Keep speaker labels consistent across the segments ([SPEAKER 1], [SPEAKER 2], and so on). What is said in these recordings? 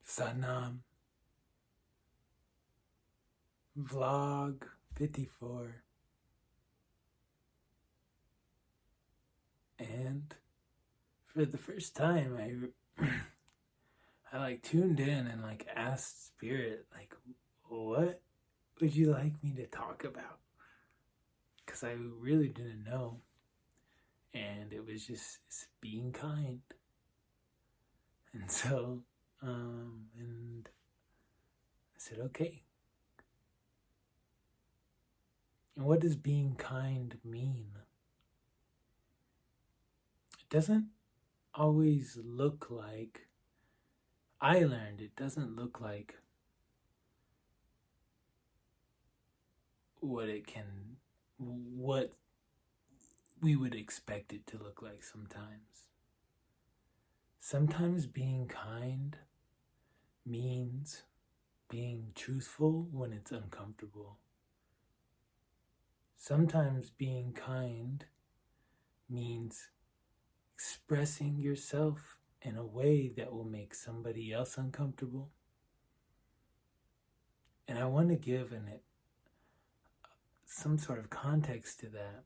[SPEAKER 1] Sanam Vlog 54. And for the first time, I tuned in and asked Spirit, what would you like me to talk about? Because I really didn't know. And it was just being kind. And so, and I said, okay. And what does being kind mean? It doesn't always look like, I learned it doesn't look like what we would expect it to look like sometimes. Sometimes being kind means being truthful when it's uncomfortable. Sometimes being kind means expressing yourself in a way that will make somebody else uncomfortable. And I want to give some sort of context to that.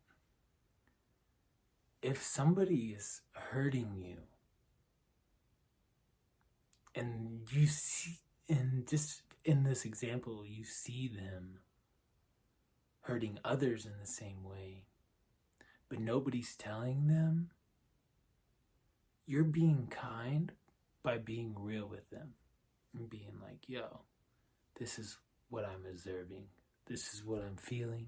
[SPEAKER 1] If somebody is hurting you, and you see, and just in this example, you see them hurting others in the same way, but nobody's telling them, you're being kind by being real with them and being like, yo, this is what I'm observing. This is what I'm feeling.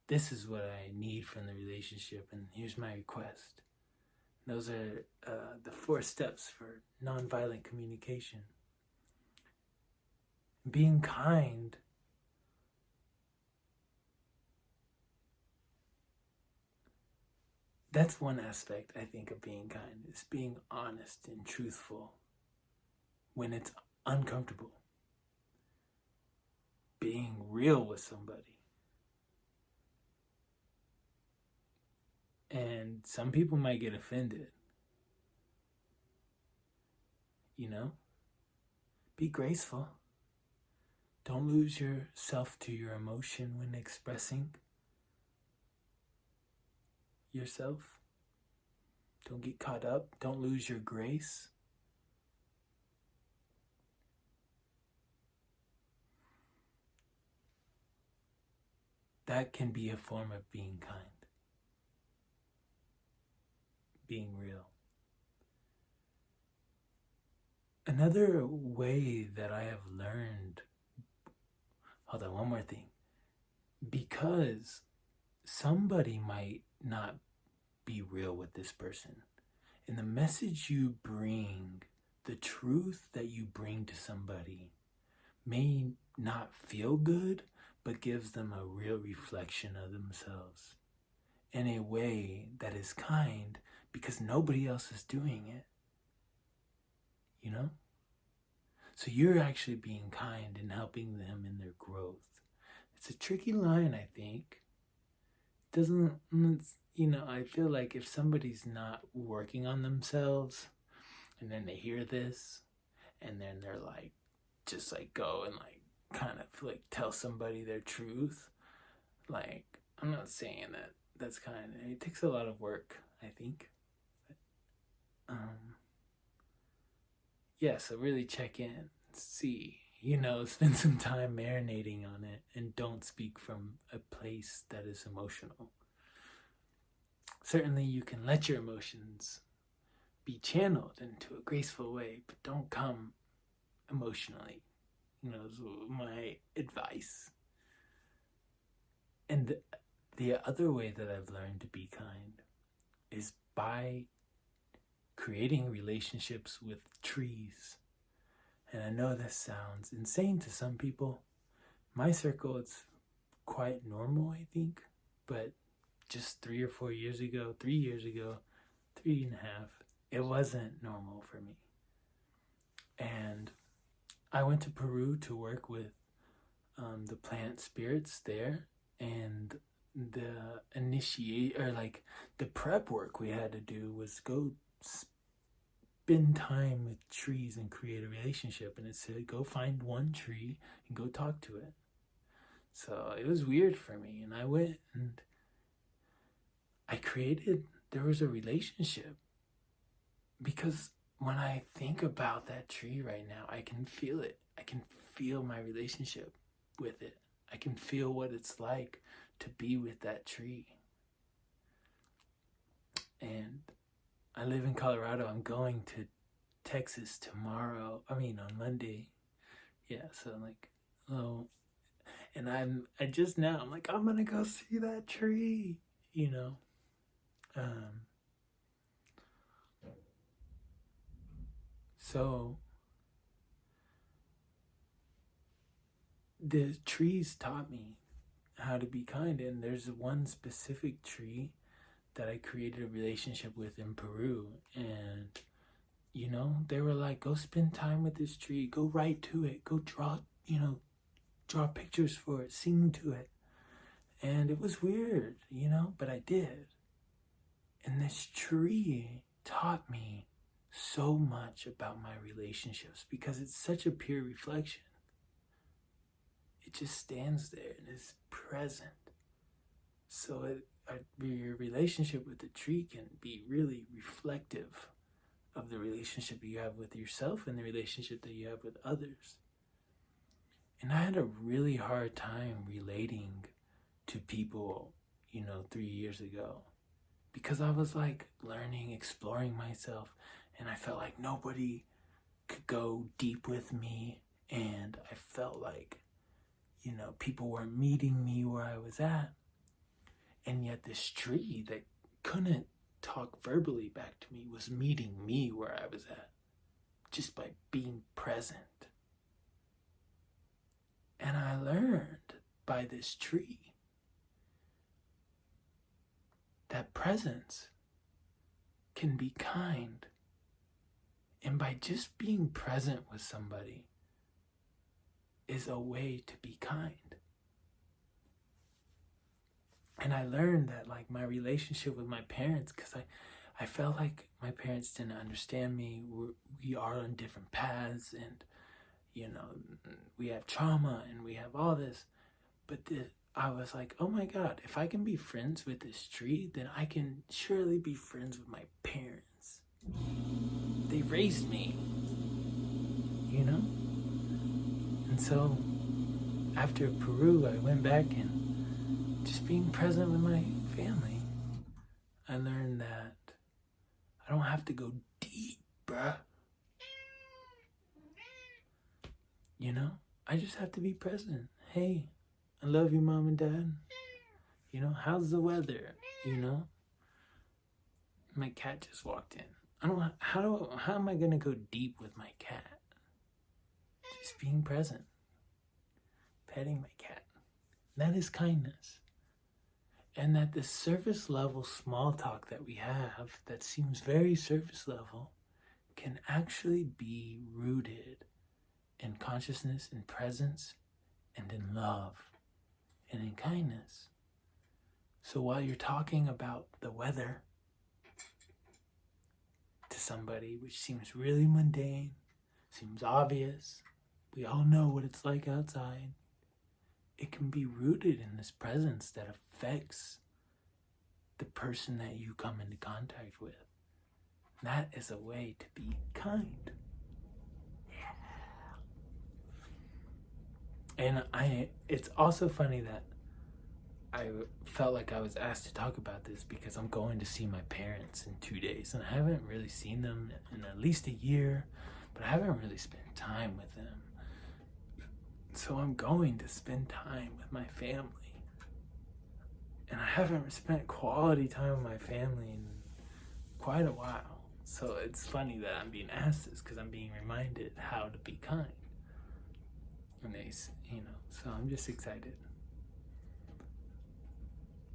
[SPEAKER 1] This is what I need from the relationship, and here's my request. Those are the 4 steps for nonviolent communication. Being kind that's one aspect, I think, of being kind, is being honest and truthful when it's uncomfortable. Being real with somebody. And some people might get offended. Be graceful. Don't lose yourself to your emotion when expressing yourself. Don't get caught up. Don't lose your grace. That can be a form of being kind. Being real. Another way that I have learned, hold on, one more thing. Because somebody might not be real with this person. And the message you bring, the truth that you bring to somebody may not feel good, but gives them a real reflection of themselves in a way that is kind because nobody else is doing it. So you're actually being kind and helping them in their growth. It's a tricky line, I think. I feel like if somebody's not working on themselves and then they hear this and then they're go and kind of tell somebody their truth, I'm not saying that's kind. It takes a lot of work, I think. So really check in, see, spend some time marinating on it, and don't speak from a place that is emotional. Certainly you can let your emotions be channeled into a graceful way, but don't come emotionally, is my advice. And the other way that I've learned to be kind is by creating relationships with trees. And I know this sounds insane to some people. My circle, it's quite normal, I think, but just 3 or 4 years ago, 3 years ago, 3.5, it wasn't normal for me. And I went to Peru to work with the plant spirits there, and the prep work we had to do was go spend time with trees and create a relationship. And it said, go find one tree and go talk to it. So it was weird for me. And I went and there was a relationship. Because when I think about that tree right now, I can feel it. I can feel my relationship with it. I can feel what it's like to be with that tree. And I live in Colorado. I'm going to Texas tomorrow. On Monday. Yeah, so and I'm like, I'm gonna go see that tree, So the trees taught me how to be kind, and there's one specific tree that I created a relationship with in Peru, and they were like, go spend time with this tree, go write to it, go draw pictures for it, sing to it. And it was weird, but I did. And this tree taught me so much about my relationships because it's such a pure reflection. It just stands there and is present. So your relationship with the tree can be really reflective of the relationship you have with yourself and the relationship that you have with others. And I had a really hard time relating to people, 3 years ago, because I was like learning, exploring myself, and I felt like nobody could go deep with me, and I felt like, people weren't meeting me where I was at. And yet this tree that couldn't talk verbally back to me was meeting me where I was at, just by being present. And I learned by this tree that presence can be kind. And by just being present with somebody is a way to be kind. And I learned that, like, my relationship with my parents, because I felt like my parents didn't understand me. We are on different paths, and we have trauma and we have all this. But I was like, oh my God, if I can be friends with this tree, then I can surely be friends with my parents. They raised me, And so after Peru, I went back and just being present with my family, I learned that I don't have to go deep, bruh. I just have to be present. Hey, I love you, Mom and Dad. How's the weather? My cat just walked in. How am I gonna go deep with my cat? Just being present, petting my cat. That is kindness. And that the surface level small talk that we have that seems very surface level can actually be rooted in consciousness, in presence, and in love, and in kindness. So while you're talking about the weather to somebody, which seems really mundane, seems obvious, we all know what it's like outside, it can be rooted in this presence that affects the person that you come into contact with. That is a way to be kind. And it's also funny that I felt like I was asked to talk about this because I'm going to see my parents in 2 days, and I haven't really seen them in at least a year, but I haven't really spent time with them. So I'm going to spend time with my family. And I haven't spent quality time with my family in quite a while. So it's funny that I'm being asked this because I'm being reminded how to be kind. And so I'm just excited.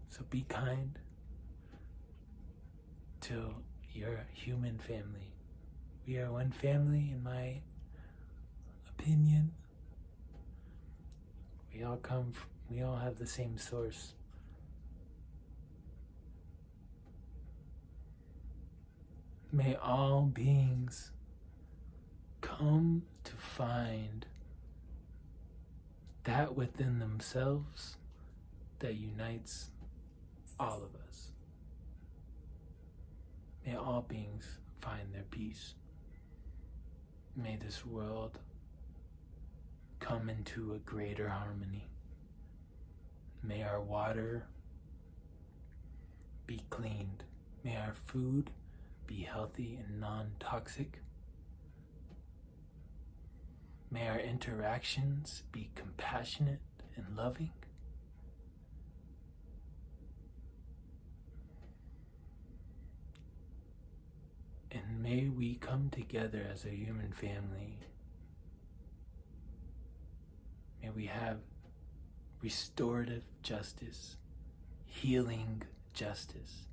[SPEAKER 1] So be kind to your human family. We are one family, in my opinion. We all have the same source. May all beings come to find that within themselves that unites all of us. May all beings find their peace. May this world come into a greater harmony. May our water be cleaned. May our food be healthy and non-toxic. May our interactions be compassionate and loving. And may we come together as a human family. May we have restorative justice, healing justice.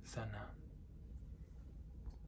[SPEAKER 1] Sana.